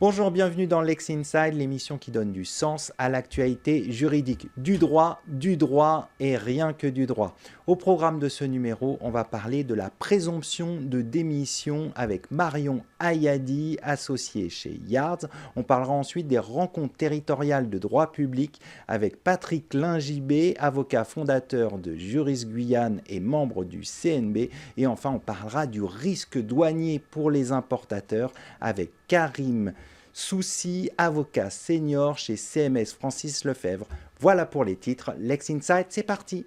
Bonjour, bienvenue dans Lex Inside, l'émission qui donne du sens à l'actualité juridique. Du droit et rien que du droit. Au programme de ce numéro, on va parler de la présomption de démission avec Marion Ayadi, associée chez Yards. On parlera ensuite des rencontres territoriales de droit public avec Patrick Lingibé, avocat fondateur de Juris Guyane et membre du CNB. Et enfin, on parlera du risque douanier pour les importateurs avec Karim Souci, avocat senior chez CMS Francis Lefebvre. Voilà pour les titres. Lex Inside, c'est parti.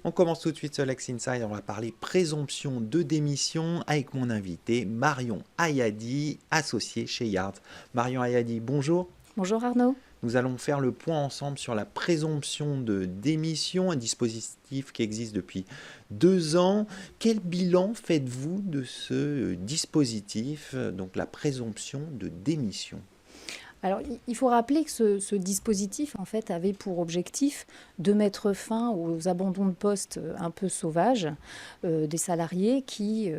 On commence tout de suite sur Lex Inside. On va parler présomption de démission avec mon invité Marion Ayadi, associée chez Yards. Marion Ayadi, bonjour. Bonjour Arnaud. Nous allons faire le point ensemble sur la présomption de démission, un dispositif qui existe depuis 2 ans. Quel bilan faites-vous de ce dispositif, donc la présomption de démission ? Alors, il faut rappeler que ce dispositif, en fait, avait pour objectif de mettre fin aux abandons de poste un peu sauvages des salariés qui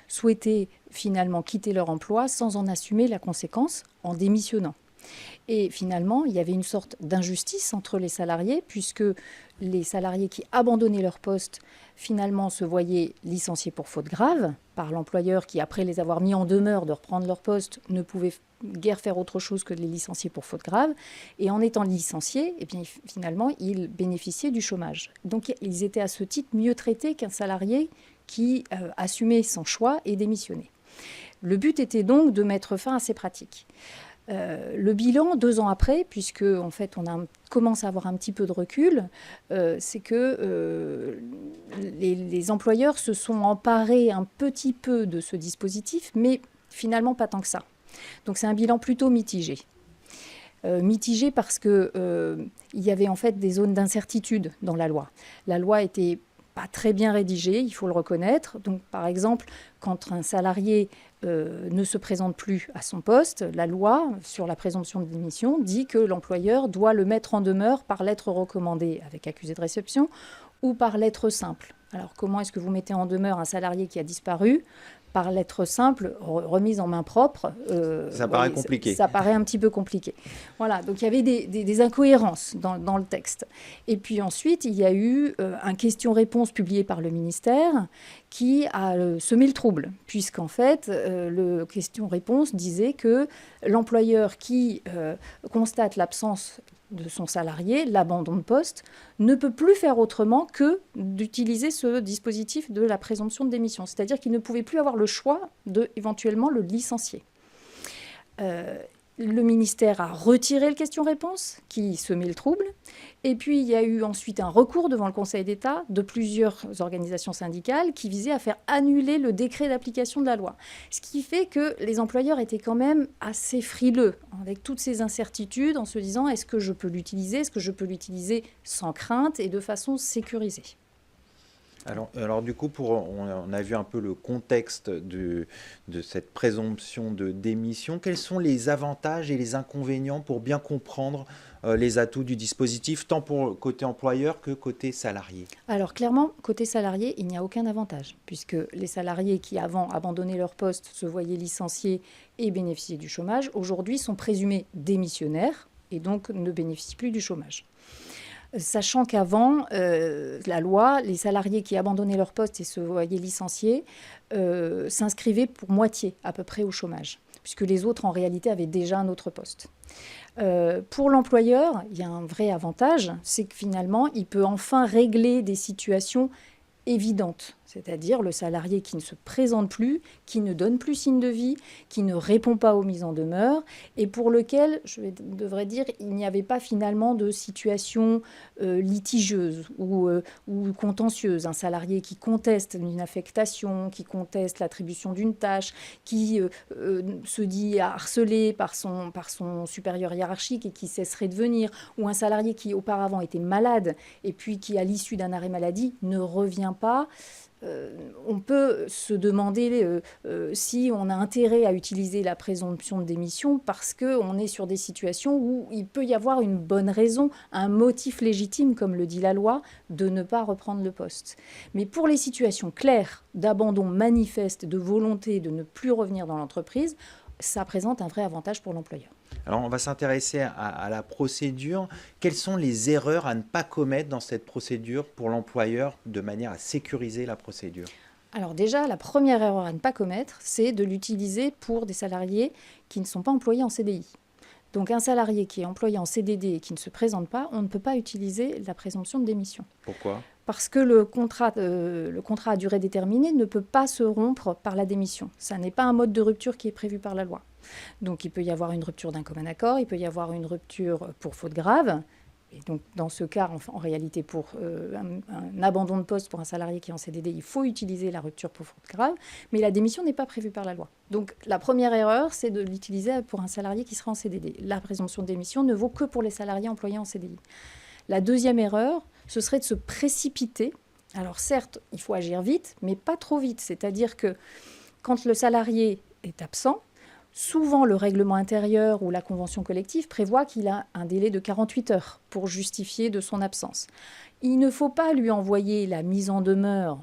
souhaitaient finalement quitter leur emploi sans en assumer la conséquence en démissionnant. Et finalement, il y avait une sorte d'injustice entre les salariés, puisque les salariés qui abandonnaient leur poste, finalement, se voyaient licenciés pour faute grave par l'employeur qui, après les avoir mis en demeure de reprendre leur poste, ne pouvait guère faire autre chose que de les licencier pour faute grave. Et en étant licenciés, eh bien, finalement, ils bénéficiaient du chômage. Donc, ils étaient à ce titre mieux traités qu'un salarié qui assumait son choix et démissionnait. Le but était donc de mettre fin à ces pratiques. Le bilan, 2 ans après, puisque en fait on commence à avoir un petit peu de recul, c'est que les employeurs se sont emparés un petit peu de ce dispositif, mais finalement pas tant que ça. Donc c'est un bilan plutôt mitigé. Mitigé parce qu'il y avait en fait des zones d'incertitude dans la loi. La loi était pas très bien rédigée, il faut le reconnaître. Donc par exemple, quand un salarié ne se présente plus à son poste, la loi sur la présomption de démission dit que l'employeur doit le mettre en demeure par lettre recommandée avec accusé de réception ou par lettre simple. Alors comment est-ce que vous mettez en demeure un salarié qui a disparu ? Par lettre simple, remise en main propre. Ça paraît compliqué. Ça paraît un petit peu compliqué. Voilà, donc il y avait des incohérences dans le texte. Et puis ensuite, il y a eu un question-réponse publié par le ministère qui a semé le trouble, puisqu'en fait, le question-réponse disait que l'employeur qui constate l'absence de son salarié, l'abandon de poste, ne peut plus faire autrement que d'utiliser ce dispositif de la présomption de démission. C'est-à-dire qu'il ne pouvait plus avoir le choix de éventuellement le licencier. Le ministère a retiré le question-réponse qui semait le trouble. Et puis, il y a eu ensuite un recours devant le Conseil d'État de plusieurs organisations syndicales qui visaient à faire annuler le décret d'application de la loi. Ce qui fait que les employeurs étaient quand même assez frileux avec toutes ces incertitudes en se disant est-ce que je peux l'utiliser ? Est-ce que je peux l'utiliser sans crainte et de façon sécurisée ? Alors du coup, on a vu un peu le contexte de cette présomption de démission. Quels sont les avantages et les inconvénients pour bien comprendre les atouts du dispositif, tant pour côté employeur que côté salarié ? Alors clairement, côté salarié, il n'y a aucun avantage, puisque les salariés qui avant abandonnaient leur poste se voyaient licenciés et bénéficiaient du chômage, aujourd'hui sont présumés démissionnaires et donc ne bénéficient plus du chômage. Sachant qu'avant, la loi, les salariés qui abandonnaient leur poste et se voyaient licenciés s'inscrivaient pour moitié à peu près au chômage, puisque les autres en réalité avaient déjà un autre poste. Pour l'employeur, il y a un vrai avantage, c'est que finalement, il peut enfin régler des situations évidentes, c'est-à-dire le salarié qui ne se présente plus, qui ne donne plus signe de vie, qui ne répond pas aux mises en demeure, et pour lequel, devrais dire, il n'y avait pas finalement de situation litigieuse ou contentieuse. Un salarié qui conteste une affectation, qui conteste l'attribution d'une tâche, qui se dit harcelé par son supérieur hiérarchique et qui cesserait de venir, ou un salarié qui auparavant était malade et puis qui, à l'issue d'un arrêt maladie, ne revient pas, on peut se demander si on a intérêt à utiliser la présomption de démission parce qu'on est sur des situations où il peut y avoir une bonne raison, un motif légitime, comme le dit la loi, de ne pas reprendre le poste. Mais pour les situations claires d'abandon manifeste, de volonté de ne plus revenir dans l'entreprise, ça présente un vrai avantage pour l'employeur. Alors, on va s'intéresser à la procédure. Quelles sont les erreurs à ne pas commettre dans cette procédure pour l'employeur de manière à sécuriser la procédure? Alors déjà, la première erreur à ne pas commettre, c'est de l'utiliser pour des salariés qui ne sont pas employés en CDI. Donc un salarié qui est employé en CDD et qui ne se présente pas, on ne peut pas utiliser la présomption de démission. Pourquoi? Parce que le contrat à durée déterminée ne peut pas se rompre par la démission. Ça n'est pas un mode de rupture qui est prévu par la loi. Donc il peut y avoir une rupture d'un commun accord, il peut y avoir une rupture pour faute grave. Et donc dans ce cas, en réalité, pour un abandon de poste pour un salarié qui est en CDD, il faut utiliser la rupture pour faute grave, mais la démission n'est pas prévue par la loi. Donc la première erreur, c'est de l'utiliser pour un salarié qui sera en CDD. La présomption de démission ne vaut que pour les salariés employés en CDI. La deuxième erreur, ce serait de se précipiter. Alors certes, il faut agir vite, mais pas trop vite. C'est-à-dire que quand le salarié est absent, souvent le règlement intérieur ou la convention collective prévoit qu'il a un délai de 48 heures pour justifier de son absence. Il ne faut pas lui envoyer la mise en demeure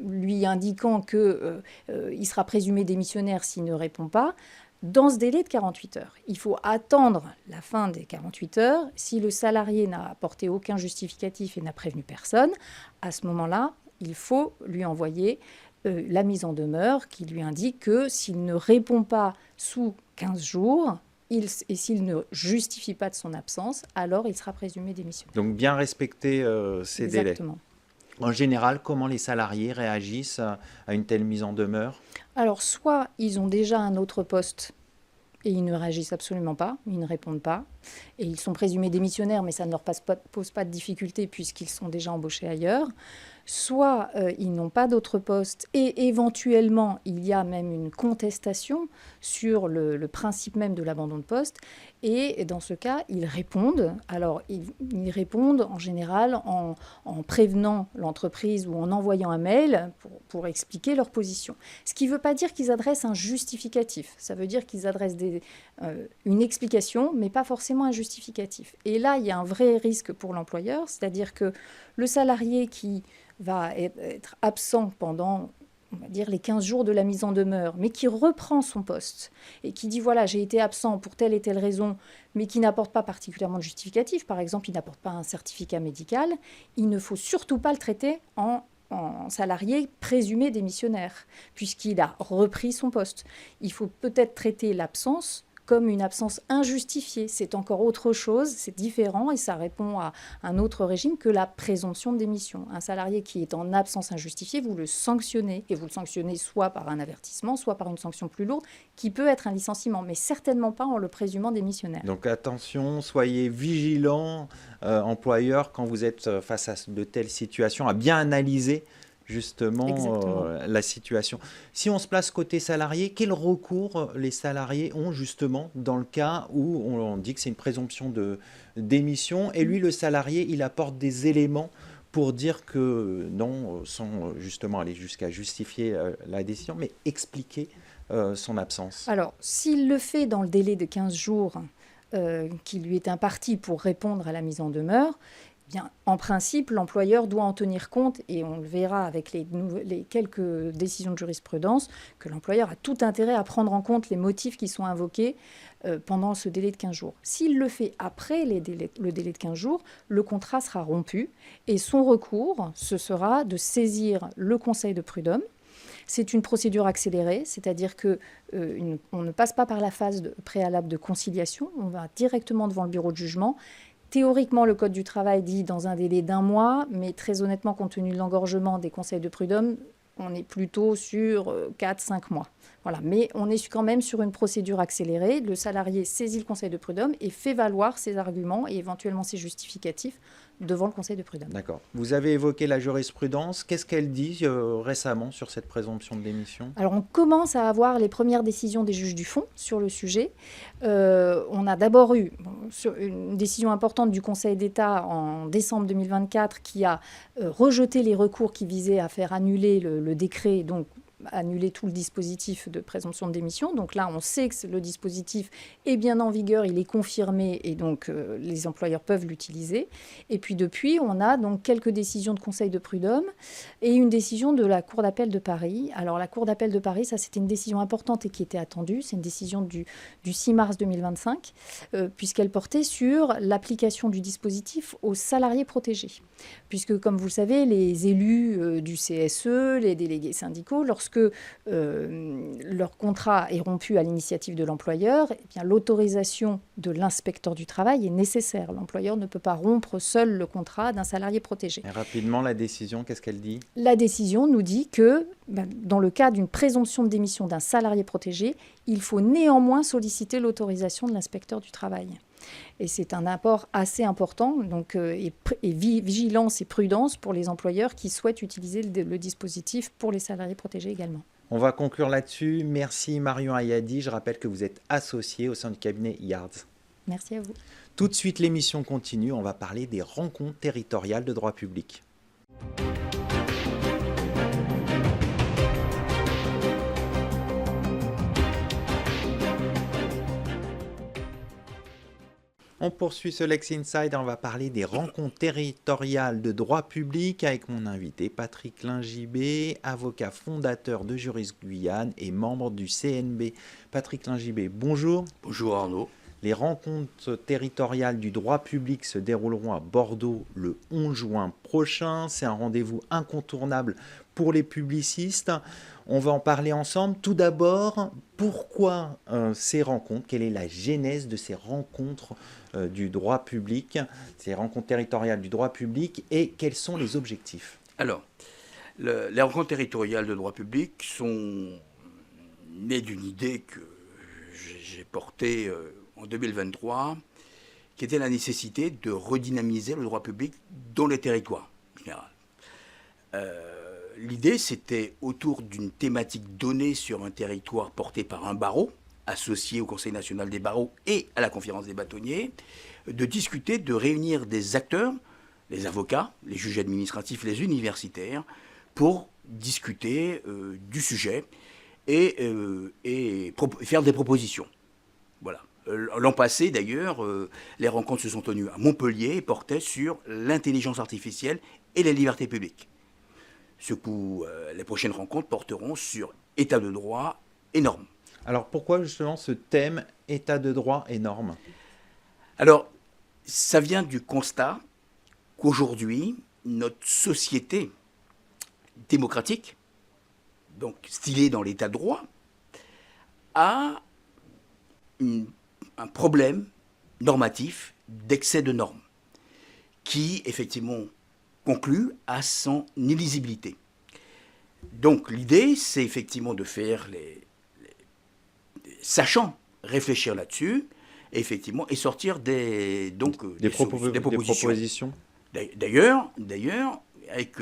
lui indiquant qu'il sera présumé démissionnaire s'il ne répond pas. Dans ce délai de 48 heures, il faut attendre la fin des 48 heures. Si le salarié n'a apporté aucun justificatif et n'a prévenu personne, à ce moment-là, il faut lui envoyer la mise en demeure qui lui indique que s'il ne répond pas sous 15 jours, et s'il ne justifie pas de son absence, alors il sera présumé démissionnaire. Donc bien respecter ces Exactement. délais. En général, comment les salariés réagissent à une telle mise en demeure? Alors, soit ils ont déjà un autre poste et ils ne réagissent absolument pas, ils ne répondent pas, et ils sont présumés démissionnaires, mais ça ne leur pose pas de difficulté puisqu'ils sont déjà embauchés ailleurs. Soit ils n'ont pas d'autre poste et éventuellement il y a même une contestation sur le principe même de l'abandon de poste. Et dans ce cas, ils répondent. Alors, ils répondent en général en prévenant l'entreprise ou en envoyant un mail pour expliquer leur position. Ce qui ne veut pas dire qu'ils adressent un justificatif. Ça veut dire qu'ils adressent une explication, mais pas forcément un justificatif. Et là, il y a un vrai risque pour l'employeur, c'est-à-dire que le salarié qui va être absent pendant, on va dire, les 15 jours de la mise en demeure, mais qui reprend son poste et qui dit, voilà, j'ai été absent pour telle et telle raison, mais qui n'apporte pas particulièrement de justificatif, par exemple, il n'apporte pas un certificat médical, il ne faut surtout pas le traiter en salarié présumé démissionnaire, puisqu'il a repris son poste. Il faut peut-être traiter l'absence comme une absence injustifiée. C'est encore autre chose, c'est différent et ça répond à un autre régime que la présomption de démission. Un salarié qui est en absence injustifiée, vous le sanctionnez, et vous le sanctionnez soit par un avertissement, soit par une sanction plus lourde, qui peut être un licenciement, mais certainement pas en le présumant démissionnaire. Donc attention, soyez vigilants, employeurs, quand vous êtes face à de telles situations, à bien analyser justement la situation. Si on se place côté salarié, quel recours les salariés ont justement dans le cas où on dit que c'est une présomption de démission et lui, le salarié, il apporte des éléments pour dire que non, sans justement aller jusqu'à justifier la décision, mais expliquer son absence. Alors, s'il le fait dans le délai de 15 jours qui lui est imparti pour répondre à la mise en demeure, bien, en principe, l'employeur doit en tenir compte, et on le verra avec les quelques décisions de jurisprudence, que l'employeur a tout intérêt à prendre en compte les motifs qui sont invoqués pendant ce délai de 15 jours. S'il le fait après le délai de 15 jours, le contrat sera rompu, et son recours, ce sera de saisir le conseil de prud'homme. C'est une procédure accélérée, c'est-à-dire qu'on ne passe pas par la phase préalable de conciliation, on va directement devant le bureau de jugement. Théoriquement, le Code du travail dit dans un délai d'1 mois, mais très honnêtement, compte tenu de l'engorgement des conseils de prud'homme, on est plutôt sur 4-5 mois. Voilà. Mais on est quand même sur une procédure accélérée. Le salarié saisit le conseil de prud'homme et fait valoir ses arguments et éventuellement ses justificatifs devant le conseil de prud'homme. D'accord. Vous avez évoqué la jurisprudence. Qu'est-ce qu'elle dit récemment sur cette présomption de démission? Alors, on commence à avoir les premières décisions des juges du fond sur le sujet. On a d'abord eu une décision importante du Conseil d'État en décembre 2024 qui a rejeté les recours qui visaient à faire annuler le décret, donc annuler tout le dispositif de présomption de démission. Donc là, on sait que le dispositif est bien en vigueur, il est confirmé et donc les employeurs peuvent l'utiliser. Et puis depuis, on a donc quelques décisions de conseil de prud'homme et une décision de la Cour d'appel de Paris. Alors la Cour d'appel de Paris, ça c'était une décision importante et qui était attendue. C'est une décision du 6 mars 2025 puisqu'elle portait sur l'application du dispositif aux salariés protégés. Puisque comme vous le savez, les élus du CSE, les délégués syndicaux, lorsque leur contrat est rompu à l'initiative de l'employeur, eh bien, l'autorisation de l'inspecteur du travail est nécessaire. L'employeur ne peut pas rompre seul le contrat d'un salarié protégé. Et rapidement, la décision, qu'est-ce qu'elle dit? La décision nous dit que, dans le cas d'une présomption de démission d'un salarié protégé, il faut néanmoins solliciter l'autorisation de l'inspecteur du travail. Et c'est un apport assez important, donc, et vigilance et prudence pour les employeurs qui souhaitent utiliser le dispositif pour les salariés protégés également. On va conclure là-dessus. Merci Marion Ayadi. Je rappelle que vous êtes associée au sein du cabinet Yards. Merci à vous. Tout de suite, l'émission continue. On va parler des rencontres territoriales de droit public. On poursuit ce Lex Inside et on va parler des rencontres territoriales de droit public avec mon invité Patrick Lingibé, avocat fondateur de Juris Guyane et membre du CNB. Patrick Lingibé, bonjour. Bonjour Arnaud. Les rencontres territoriales du droit public se dérouleront à Bordeaux le 11 juin prochain. C'est un rendez-vous incontournable pour les publicistes. On va en parler ensemble. Tout d'abord, pourquoi ces rencontres? Quelle est la genèse de ces rencontres du droit public, ces rencontres territoriales du droit public, et quels sont les objectifs? Alors, les rencontres territoriales de droit public sont nées d'une idée que j'ai portée en 2023, qui était la nécessité de redynamiser le droit public dans les territoires en général. L'idée, c'était autour d'une thématique donnée sur un territoire porté par un barreau, associé au Conseil national des barreaux et à la conférence des bâtonniers, de discuter, de réunir des acteurs, les avocats, les juges administratifs, les universitaires, pour discuter du sujet et faire des propositions. Voilà. L'an passé, d'ailleurs, les rencontres se sont tenues à Montpellier et portaient sur l'intelligence artificielle et les libertés publiques. Ce coup, les prochaines rencontres porteront sur état de droit et normes. Alors pourquoi justement ce thème état de droit et normes? Alors, ça vient du constat qu'aujourd'hui, notre société démocratique, donc stylée dans l'état de droit, a un problème normatif d'excès de normes qui, effectivement, conclut à son illisibilité. Donc l'idée, c'est effectivement de faire sachant réfléchir là-dessus, effectivement, et sortir des propositions. D'ailleurs, avec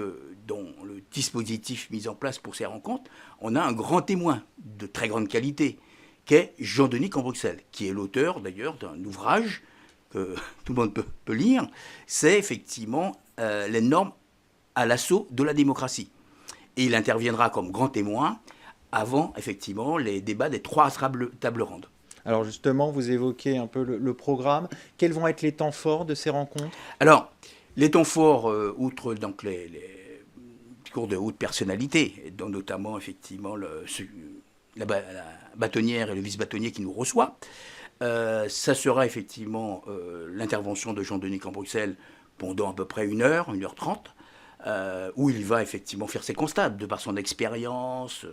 dans le dispositif mis en place pour ces rencontres, on a un grand témoin de très grande qualité, qu'est Jean-Denis Cambruxel, qui est l'auteur d'ailleurs d'un ouvrage que tout le monde peut lire. C'est effectivement les normes à l'assaut de la démocratie. Et il interviendra comme grand témoin avant, effectivement, les débats des 3 tables rondes. Alors justement, vous évoquez un peu le programme. Quels vont être les temps forts de ces rencontres? Alors, les temps forts, outre donc les cours de haute personnalité, dont notamment, effectivement, la bâtonnière et le vice-bâtonnier qui nous reçoit, ça sera effectivement l'intervention de Jean-Denis Cambruxel pendant à peu près 1h30, où il va effectivement faire ses constats de par son expérience.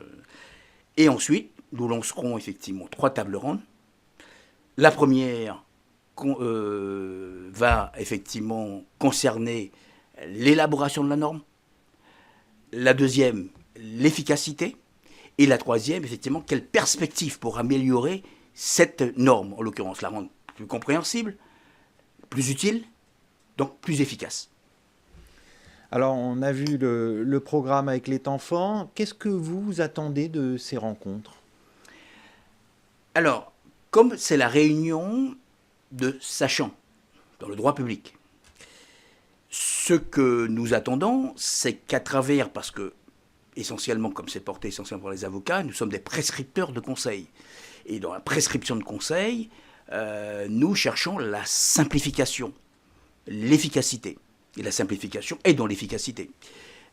Et ensuite, nous lancerons effectivement 3 tables rondes. La première va effectivement concerner l'élaboration de la norme. La deuxième l'efficacité. Et la troisième, effectivement, quelle perspective pour améliorer cette norme, en l'occurrence, la rendre plus compréhensible, plus utile, donc plus efficace. Alors, on a vu le programme avec les temps forts. Qu'est-ce que vous attendez de ces rencontres? Alors, comme c'est la réunion de sachants dans le droit public, ce que nous attendons, c'est qu'à travers, parce que essentiellement, comme c'est porté essentiellement par les avocats, nous sommes des prescripteurs de conseils. Et dans la prescription de conseils, nous cherchons la simplification, l'efficacité. Et la simplification est dans l'efficacité.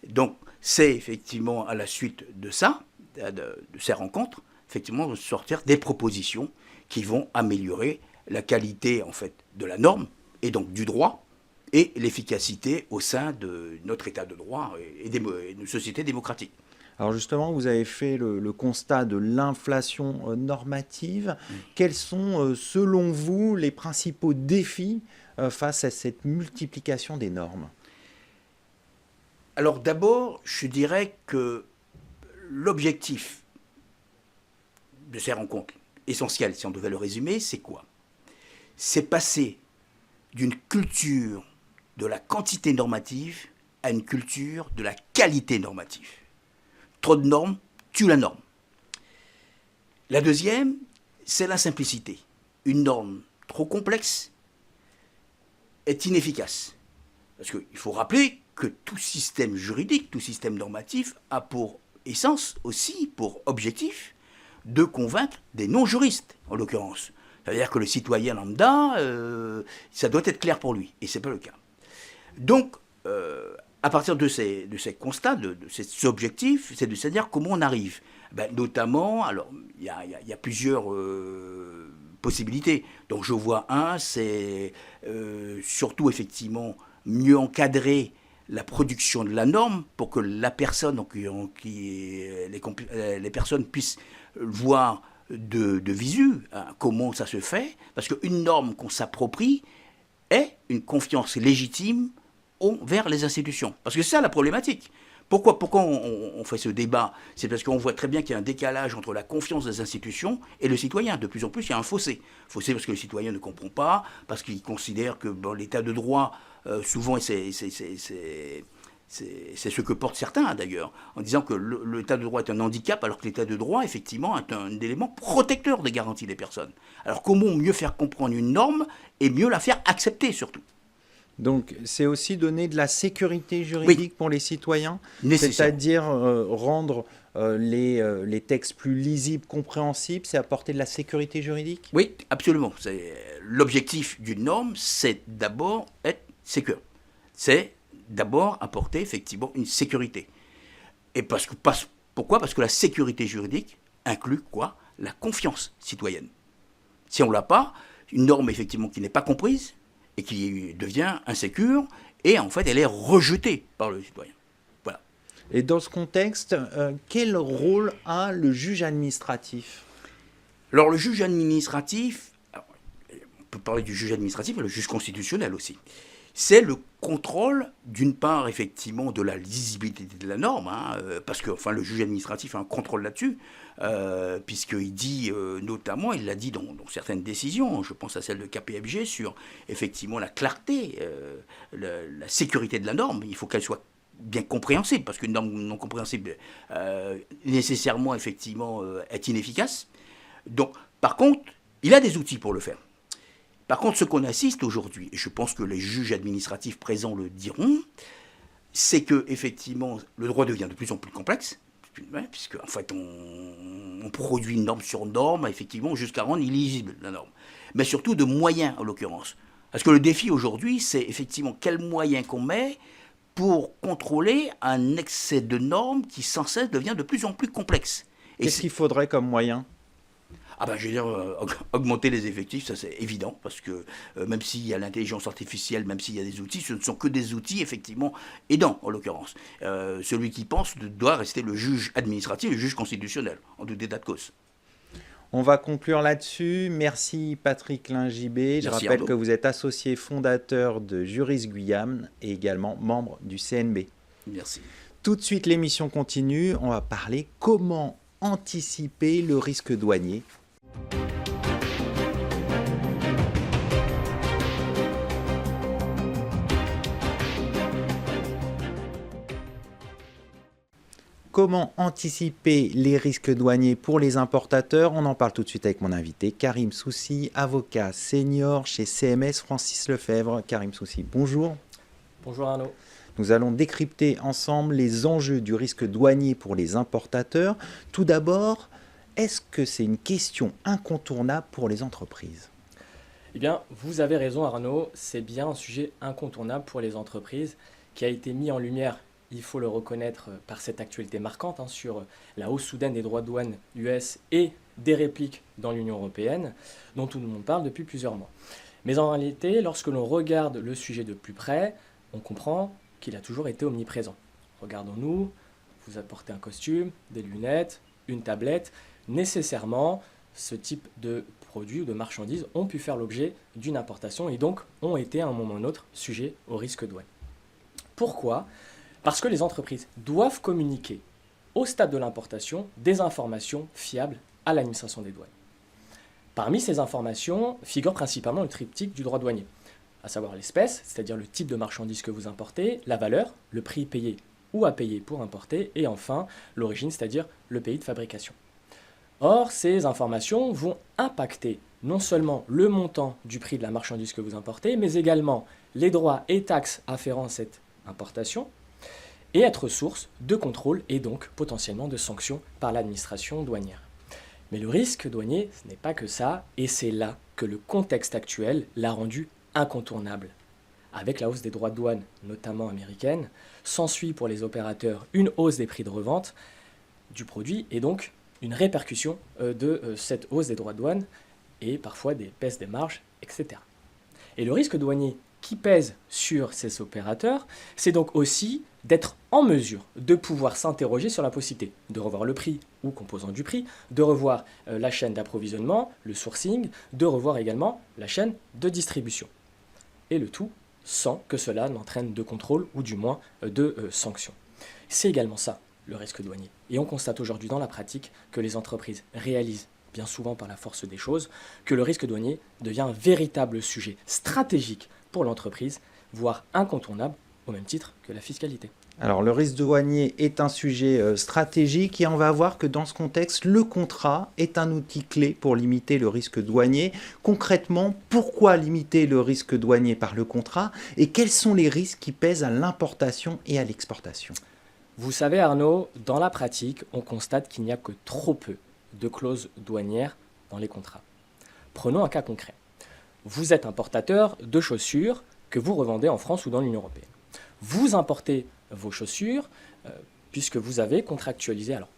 Donc, c'est effectivement à la suite de ça, de ces rencontres, effectivement, de sortir des propositions qui vont améliorer la qualité, en fait, de la norme, et donc du droit, et l'efficacité au sein de notre état de droit et d'une société démocratique. Alors justement, vous avez fait le constat de l'inflation normative. Quels sont, selon vous, les principaux défis face à cette multiplication des normes? Alors d'abord, je dirais que l'objectif de ces rencontres, essentiel, si on devait le résumer, c'est quoi? C'est passer d'une culture de la quantité normative à une culture de la qualité normative. Trop de normes tue la norme. La deuxième, c'est la simplicité. Une norme trop complexe est inefficace. Parce qu'il faut rappeler que tout système juridique, tout système normatif a pour essence aussi, pour objectif, de convaincre des non-juristes, en l'occurrence. C'est-à-dire que le citoyen lambda, ça doit être clair pour lui, et ce n'est pas le cas. Donc, à partir de ces constats, de ces objectifs, c'est de se dire comment on arrive. Notamment, alors, il y a plusieurs possibilités. Donc, je vois c'est surtout, effectivement, mieux encadrer la production de la norme pour que la personne, les personnes puissent voir de visu comment ça se fait. Parce qu'une norme qu'on s'approprie est une confiance légitime vers les institutions. Parce que c'est ça la problématique. Pourquoi on fait ce débat? C'est parce qu'on voit très bien qu'il y a un décalage entre la confiance des institutions et le citoyen. De plus en plus, il y a un fossé. Fossé parce que le citoyen ne comprend pas, parce qu'il considère que l'état de droit, souvent, c'est ce que portent certains d'ailleurs, en disant que l'état de droit est un handicap, alors que l'état de droit, effectivement, est un élément protecteur des garanties des personnes. Alors comment mieux faire comprendre une norme et mieux la faire accepter surtout? Donc, c'est aussi donner de la sécurité juridique pour les citoyens, c'est-à-dire rendre les textes plus lisibles, compréhensibles, c'est apporter de la sécurité juridique? Oui, absolument. L'objectif d'une norme, c'est d'abord être sécure. C'est d'abord apporter effectivement une sécurité. Et pourquoi? Parce que la sécurité juridique inclut quoi? La confiance citoyenne. Si on ne l'a pas, une norme effectivement qui n'est pas comprise, et qui devient insécure, et en fait, elle est rejetée par le citoyen. Voilà. Et dans ce contexte, quel rôle a le juge administratif? Alors, le juge administratif, on peut parler du juge administratif, mais le juge constitutionnel aussi. C'est le contrôle, d'une part, effectivement, de la lisibilité de la norme, parce que le juge administratif a un contrôle là-dessus, puisqu'il dit, notamment, il l'a dit dans certaines décisions, je pense à celle de KPMG, sur, effectivement, la clarté, la sécurité de la norme. Il faut qu'elle soit bien compréhensible, parce qu'une norme non compréhensible, nécessairement, effectivement, est inefficace. Donc, par contre, il a des outils pour le faire. Par contre, ce qu'on assiste aujourd'hui, et je pense que les juges administratifs présents le diront, c'est que effectivement, le droit devient de plus en plus complexe, puisque en fait, on produit une norme sur norme, effectivement, jusqu'à rendre illisible la norme. Mais surtout de moyens, en l'occurrence. Parce que le défi aujourd'hui, c'est effectivement quels moyens qu'on met pour contrôler un excès de normes qui sans cesse devient de plus en plus complexe. Qu'est-ce qu'il faudrait comme moyen? Je veux dire, augmenter les effectifs, ça c'est évident, parce que même s'il y a l'intelligence artificielle, même s'il y a des outils, ce ne sont que des outils, effectivement, aidants, en l'occurrence. Celui qui pense doit rester le juge administratif et le juge constitutionnel, en tout état de cause. On va conclure là-dessus. Merci Patrick Lingibé. Je rappelle Arnaud. Que vous êtes associé fondateur de Juris Guyane et également membre du CNB. Merci. Tout de suite, l'émission continue. On va parler comment anticiper le risque douanier. Comment anticiper les risques douaniers pour les importateurs? On en parle tout de suite avec mon invité, Karim Soussi, avocat senior chez CMS Francis Lefebvre. Karim Soussi, bonjour. Bonjour Arnaud. Nous allons décrypter ensemble les enjeux du risque douanier pour les importateurs. Tout d'abord, est-ce que c'est une question incontournable pour les entreprises? Eh bien, vous avez raison Arnaud, c'est bien un sujet incontournable pour les entreprises qui a été mis en lumière, il faut le reconnaître, par cette actualité marquante sur la hausse soudaine des droits de douane US et des répliques dans l'Union européenne, dont tout le monde parle depuis plusieurs mois. Mais en réalité, lorsque l'on regarde le sujet de plus près, on comprend qu'il a toujours été omniprésent. Regardons-nous, vous apportez un costume, des lunettes, une tablette. Nécessairement, ce type de produits ou de marchandises ont pu faire l'objet d'une importation et donc ont été à un moment ou à un autre sujets au risque douane. Pourquoi ? Parce que les entreprises doivent communiquer au stade de l'importation des informations fiables à l'administration des douanes. Parmi ces informations figure principalement le triptyque du droit douanier, à savoir l'espèce, c'est-à-dire le type de marchandise que vous importez, la valeur, le prix payé ou à payer pour importer, et enfin l'origine, c'est-à-dire le pays de fabrication. Or, ces informations vont impacter non seulement le montant du prix de la marchandise que vous importez, mais également les droits et taxes afférents à cette importation, et être source de contrôle et donc potentiellement de sanctions par l'administration douanière. Mais le risque douanier, ce n'est pas que ça, et c'est là que le contexte actuel l'a rendu incontournable. Avec la hausse des droits de douane, notamment américaine, s'ensuit pour les opérateurs une hausse des prix de revente du produit et donc une répercussion de cette hausse des droits de douane et parfois des baisses des marges, etc. Et le risque douanier qui pèse sur ces opérateurs, c'est donc aussi d'être en mesure de pouvoir s'interroger sur la possibilité de revoir le prix ou composant du prix, de revoir la chaîne d'approvisionnement, le sourcing, de revoir également la chaîne de distribution. Et le tout sans que cela n'entraîne de contrôle ou du moins de sanctions. C'est également ça, le risque douanier. Et on constate aujourd'hui dans la pratique que les entreprises réalisent, bien souvent par la force des choses, que le risque douanier devient un véritable sujet stratégique pour l'entreprise, voire incontournable, au même titre que la fiscalité. Alors, le risque douanier est un sujet stratégique et on va voir que dans ce contexte, le contrat est un outil clé pour limiter le risque douanier. Concrètement, pourquoi limiter le risque douanier par le contrat et quels sont les risques qui pèsent à l'importation et à l'exportation? Vous savez Arnaud, dans la pratique, on constate qu'il n'y a que trop peu de clauses douanières dans les contrats. Prenons un cas concret. Vous êtes importateur de chaussures que vous revendez en France ou dans l'Union européenne. Vous importez vos chaussures puisque vous avez contractualisé, alors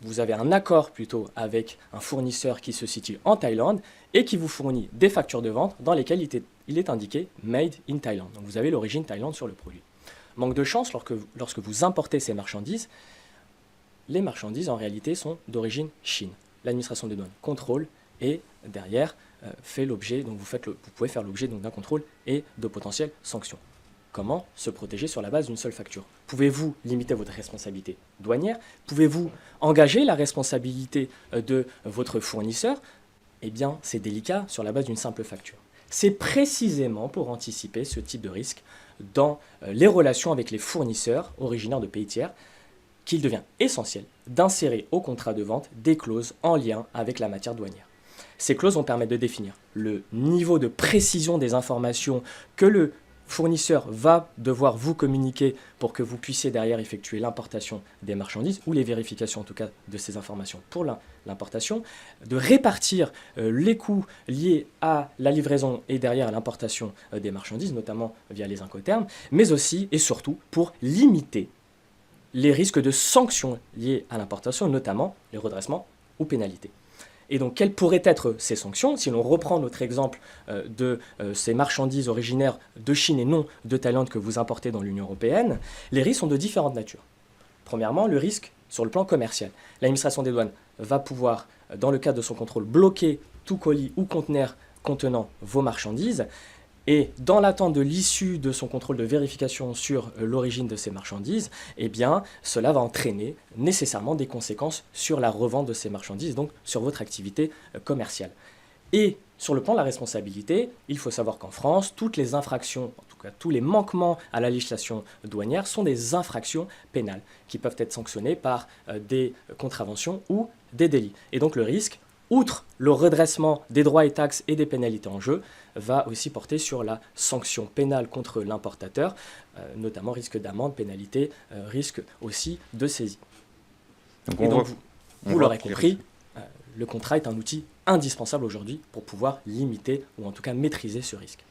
vous avez un accord plutôt avec un fournisseur qui se situe en Thaïlande et qui vous fournit des factures de vente dans lesquelles il est indiqué « Made in Thailand ». Donc vous avez l'origine Thaïlande sur le produit. Manque de chance, lorsque vous importez ces marchandises, les marchandises en réalité sont d'origine Chine. L'administration des douanes contrôle et derrière fait l'objet, donc vous pouvez faire l'objet d'un contrôle et de potentielles sanctions. Comment se protéger sur la base d'une seule facture? Pouvez-vous limiter votre responsabilité douanière? Pouvez-vous engager la responsabilité de votre fournisseur? Eh bien, c'est délicat sur la base d'une simple facture. C'est précisément pour anticiper ce type de risque dans les relations avec les fournisseurs originaires de pays tiers qu'il devient essentiel d'insérer au contrat de vente des clauses en lien avec la matière douanière. Ces clauses vont permettre de définir le niveau de précision des informations que le fournisseur va devoir vous communiquer pour que vous puissiez derrière effectuer l'importation des marchandises ou les vérifications en tout cas de ces informations pour l'importation, de répartir les coûts liés à la livraison et derrière à l'importation des marchandises, notamment via les incoterms, mais aussi et surtout pour limiter les risques de sanctions liées à l'importation, notamment les redressements ou pénalités. Et donc, quelles pourraient être ces sanctions? Si l'on reprend notre exemple de ces marchandises originaires de Chine et non de Thaïlande que vous importez dans l'Union européenne, les risques sont de différentes natures. Premièrement, le risque sur le plan commercial. L'administration des douanes va pouvoir, dans le cadre de son contrôle, bloquer tout colis ou conteneur contenant vos marchandises. Et dans l'attente de l'issue de son contrôle de vérification sur l'origine de ces marchandises, eh bien, cela va entraîner nécessairement des conséquences sur la revente de ces marchandises, donc sur votre activité commerciale. Et sur le plan de la responsabilité, il faut savoir qu'en France, toutes les infractions, en tout cas tous les manquements à la législation douanière sont des infractions pénales qui peuvent être sanctionnées par des contraventions ou des délits. Et donc le risque, outre le redressement des droits et taxes et des pénalités en jeu, va aussi porter sur la sanction pénale contre l'importateur, notamment risque d'amende, pénalité, risque aussi de saisie. Donc vous l'aurez compris, le contrat est un outil indispensable aujourd'hui pour pouvoir limiter ou en tout cas maîtriser ce risque.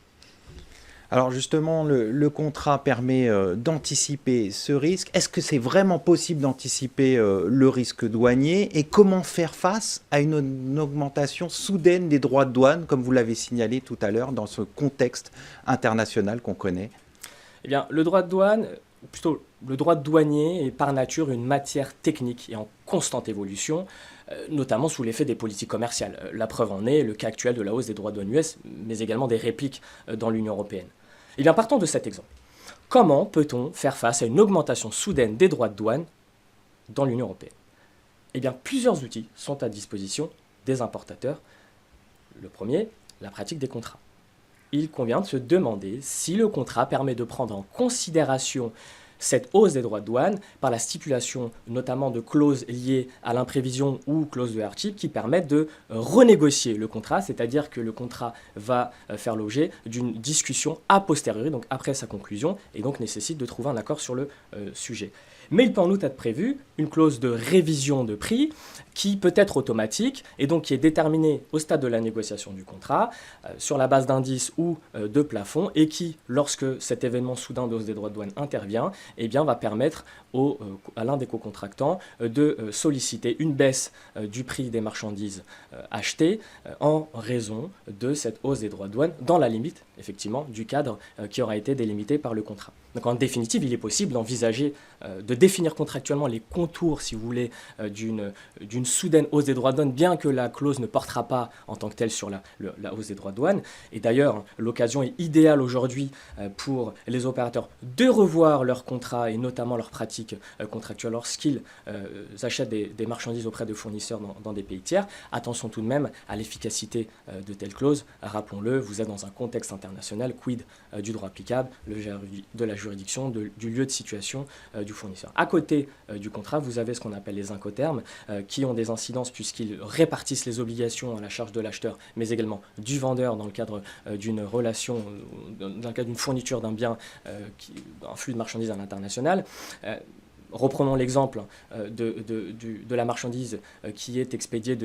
Alors justement, le contrat permet d'anticiper ce risque. Est-ce que c'est vraiment possible d'anticiper le risque douanier et comment faire face à une augmentation soudaine des droits de douane, comme vous l'avez signalé tout à l'heure, dans ce contexte international qu'on connaît? Eh bien, le droit de douane, ou plutôt le droit douanier est par nature une matière technique et en constante évolution, notamment sous l'effet des politiques commerciales. La preuve en est le cas actuel de la hausse des droits de douane US, mais également des répliques dans l'Union européenne. Eh bien, partons de cet exemple. Comment peut-on faire face à une augmentation soudaine des droits de douane dans l'Union européenne? Eh bien, plusieurs outils sont à disposition des importateurs. Le premier, la pratique des contrats. Il convient de se demander si le contrat permet de prendre en considération cette hausse des droits de douane par la stipulation notamment de clauses liées à l'imprévision ou clauses de hardship qui permettent de renégocier le contrat, c'est-à-dire que le contrat va faire l'objet d'une discussion a posteriori, donc après sa conclusion, et donc nécessite de trouver un accord sur le sujet. Mais il peut en outre être prévu une clause de révision de prix qui peut être automatique et donc qui est déterminée au stade de la négociation du contrat sur la base d'indices ou de plafonds et qui, lorsque cet événement soudain de hausse des droits de douane intervient, eh bien, va permettre à l'un des co-contractants de solliciter une baisse du prix des marchandises achetées en raison de cette hausse des droits de douane dans la limite, effectivement, du cadre qui aura été délimité par le contrat. Donc en définitive, il est possible d'envisager de définir contractuellement les contours, si vous voulez, d'une soudaine hausse des droits de douane, bien que la clause ne portera pas en tant que telle sur la hausse des droits de douane. Et d'ailleurs, l'occasion est idéale aujourd'hui pour les opérateurs de revoir leurs contrats et notamment leurs pratiques contractuelles lorsqu'ils achètent des marchandises auprès de fournisseurs dans des pays tiers. Attention tout de même à l'efficacité de telles clauses. Rappelons-le, vous êtes dans un contexte international, quid du droit applicable, de la juridiction, du lieu de situation du fournisseur. À côté du contrat, vous avez ce qu'on appelle les incoterms qui ont des incidences puisqu'ils répartissent les obligations à la charge de l'acheteur, mais également du vendeur dans le cadre d'une relation, dans le cadre d'une fourniture d'un bien, un flux de marchandises à l'international. Reprenons l'exemple de la marchandise qui est expédiée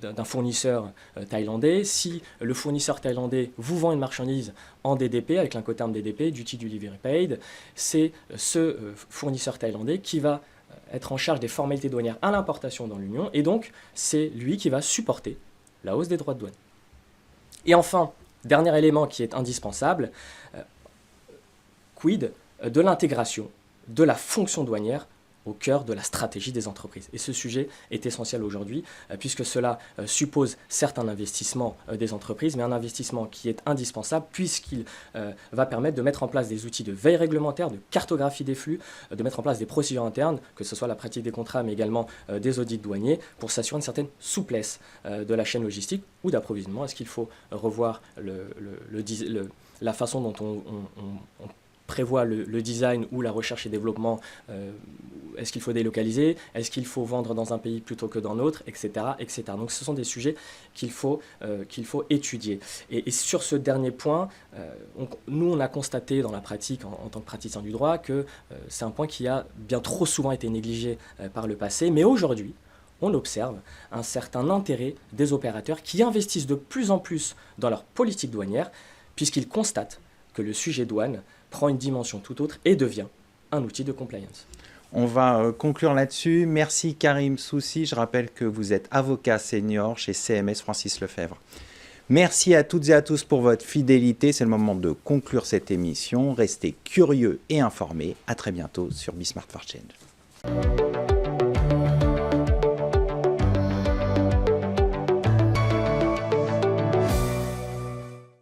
d'un fournisseur thaïlandais. Si le fournisseur thaïlandais vous vend une marchandise en DDP, avec l'incoterme DDP, Duty Delivery Paid, c'est ce fournisseur thaïlandais qui va être en charge des formalités douanières à l'importation dans l'Union, et donc c'est lui qui va supporter la hausse des droits de douane. Et enfin, dernier élément qui est indispensable, quid de l'intégration de la fonction douanière au cœur de la stratégie des entreprises. Et ce sujet est essentiel aujourd'hui, puisque cela suppose certes un investissement des entreprises, mais un investissement qui est indispensable, puisqu'il va permettre de mettre en place des outils de veille réglementaire, de cartographie des flux, de mettre en place des procédures internes, que ce soit la pratique des contrats, mais également des audits douaniers, pour s'assurer une certaine souplesse de la chaîne logistique ou d'approvisionnement. Est-ce qu'il faut revoir la façon dont on prévoit le design ou la recherche et développement, est-ce qu'il faut délocaliser, est-ce qu'il faut vendre dans un pays plutôt que dans l'autre, etc., etc. Donc ce sont des sujets qu'il faut étudier. Et sur ce dernier point, nous on a constaté dans la pratique, en tant que praticien du droit, que c'est un point qui a bien trop souvent été négligé par le passé, mais aujourd'hui, on observe un certain intérêt des opérateurs qui investissent de plus en plus dans leur politique douanière, puisqu'ils constatent que le sujet douane prend une dimension tout autre et devient un outil de compliance. On va conclure là-dessus. Merci Karim Soussi. Je rappelle que vous êtes avocat senior chez CMS Francis Lefebvre. Merci à toutes et à tous pour votre fidélité. C'est le moment de conclure cette émission. Restez curieux et informés. À très bientôt sur Be Smart for Change.